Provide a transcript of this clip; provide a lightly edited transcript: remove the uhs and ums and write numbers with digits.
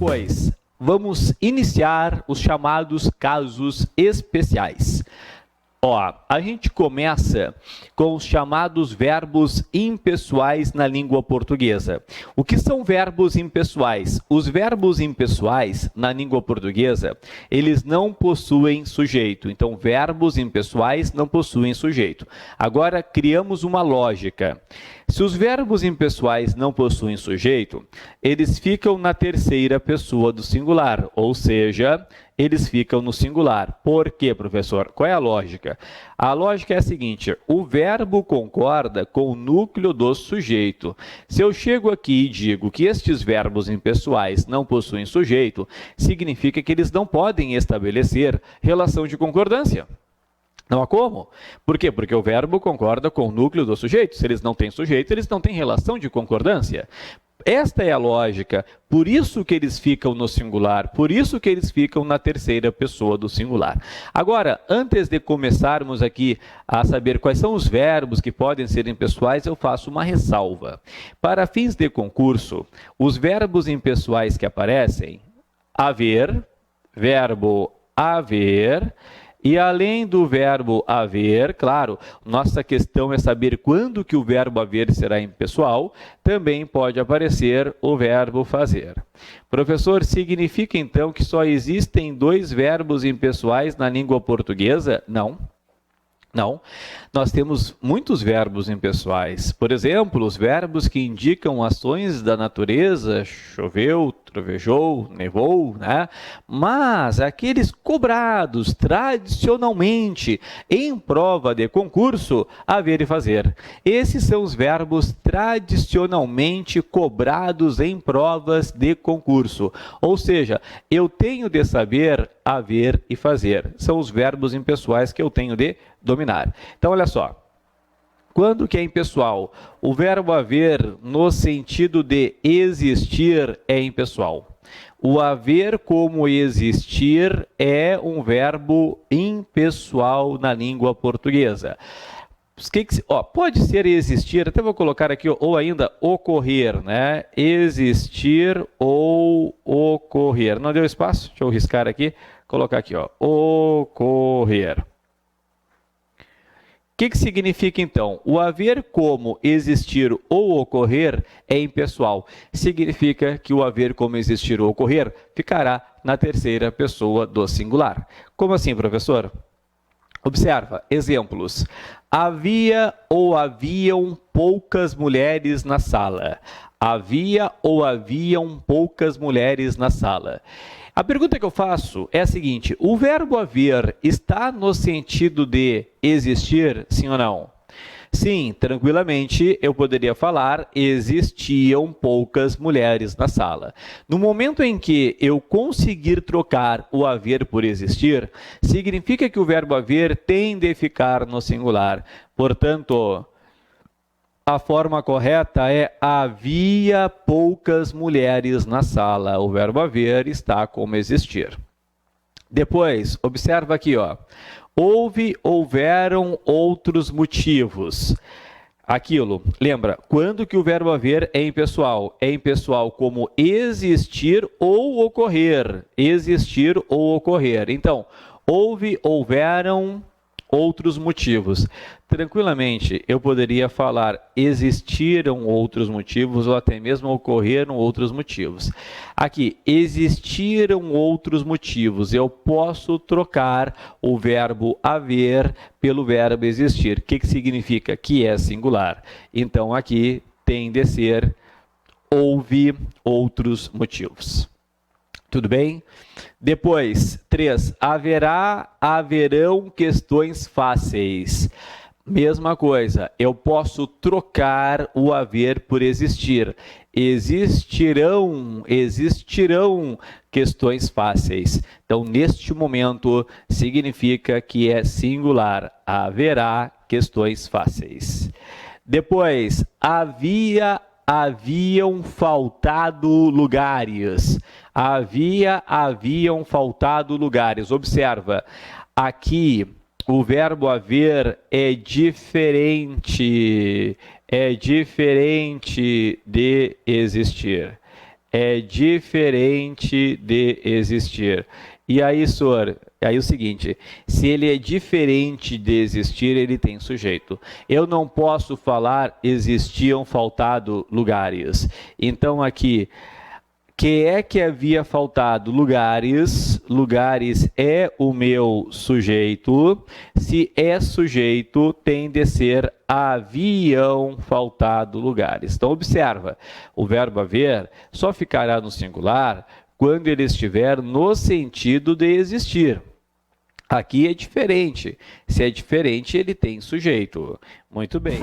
Depois, vamos iniciar os chamados casos especiais. Ó, a gente começa com os chamados verbos impessoais na língua portuguesa. O que são verbos impessoais? Os verbos impessoais na língua portuguesa, eles não possuem sujeito. Então, verbos impessoais não possuem sujeito. Agora, criamos uma lógica. Se os verbos impessoais não possuem sujeito, eles ficam na terceira pessoa do singular, ou seja, eles ficam no singular. Por quê, professor? Qual é a lógica? A lógica é a seguinte: o verbo concorda com o núcleo do sujeito. Se eu chego aqui e digo que estes verbos impessoais não possuem sujeito, significa que eles não podem estabelecer relação de concordância. Não há como. Por quê? Porque o verbo concorda com o núcleo do sujeito. Se eles não têm sujeito, eles não têm relação de concordância. Esta é a lógica, por isso que eles ficam no singular, por isso que eles ficam na terceira pessoa do singular. Agora, antes de começarmos aqui a saber quais são os verbos que podem ser impessoais, eu faço uma ressalva. Para fins de concurso, os verbos impessoais que aparecem, haver, verbo haver. E além do verbo haver, claro, nossa questão é saber quando que o verbo haver será impessoal, também pode aparecer o verbo fazer. Professor, significa então que só existem 2 verbos impessoais na língua portuguesa? Não. Não, nós temos muitos verbos impessoais. Por exemplo, os verbos que indicam ações da natureza, choveu, trovejou, nevou, né? Mas aqueles cobrados tradicionalmente em prova de concurso, haver e fazer. Esses são os verbos tradicionalmente cobrados em provas de concurso. Ou seja, eu tenho de saber haver e fazer. São os verbos impessoais que eu tenho de dominar. Então, olha só. Quando que é impessoal? O verbo haver, no sentido de existir, é impessoal. O haver como existir é um verbo impessoal na língua portuguesa. Pode ser existir, até vou colocar aqui, ou ainda ocorrer, né? Existir ou ocorrer. Não deu espaço? Deixa eu riscar aqui, colocar aqui, ó, ocorrer. O que significa, então? O haver como existir ou ocorrer é impessoal. Significa que o haver como existir ou ocorrer ficará na terceira pessoa do singular. Como assim, professor? Observa, exemplos. Havia ou haviam poucas mulheres na sala. Havia ou haviam poucas mulheres na sala. A pergunta que eu faço é a seguinte: o verbo haver está no sentido de existir, sim ou não? Sim, tranquilamente eu poderia falar existiam poucas mulheres na sala. No momento em que eu conseguir trocar o haver por existir, significa que o verbo haver tem de ficar no singular. Portanto, a forma correta é havia poucas mulheres na sala. O verbo haver está como existir. Depois, observa aqui, ó. Houveram outros motivos. Aquilo, lembra, quando que o verbo haver é impessoal? É impessoal como existir ou ocorrer. Existir ou ocorrer. Então, houveram outros motivos. Tranquilamente, eu poderia falar existiram outros motivos ou até mesmo ocorreram outros motivos. Aqui, existiram outros motivos. Eu posso trocar o verbo haver pelo verbo existir. O que significa? Que é singular. Então, aqui tem de ser houve outros motivos. Tudo bem? Depois, 3. Haverão questões fáceis. Mesma coisa, eu posso trocar o haver por existir. Existirão questões fáceis. Então, neste momento, significa que é singular. Haverá questões fáceis. Depois, haviam faltado lugares. Haviam faltado lugares. Observa, aqui o verbo haver é diferente de existir. é diferente de existir. E aí, senhor, aí o seguinte, se ele é diferente de existir, ele tem sujeito. Eu não posso falar existiam faltado lugares. Então aqui, que é que havia faltado lugares? Lugares é o meu sujeito. Se é sujeito, tem de ser haviam faltado lugares. Então, observa, o verbo haver só ficará no singular quando ele estiver no sentido de existir. Aqui é diferente. Se é diferente, ele tem sujeito. Muito bem.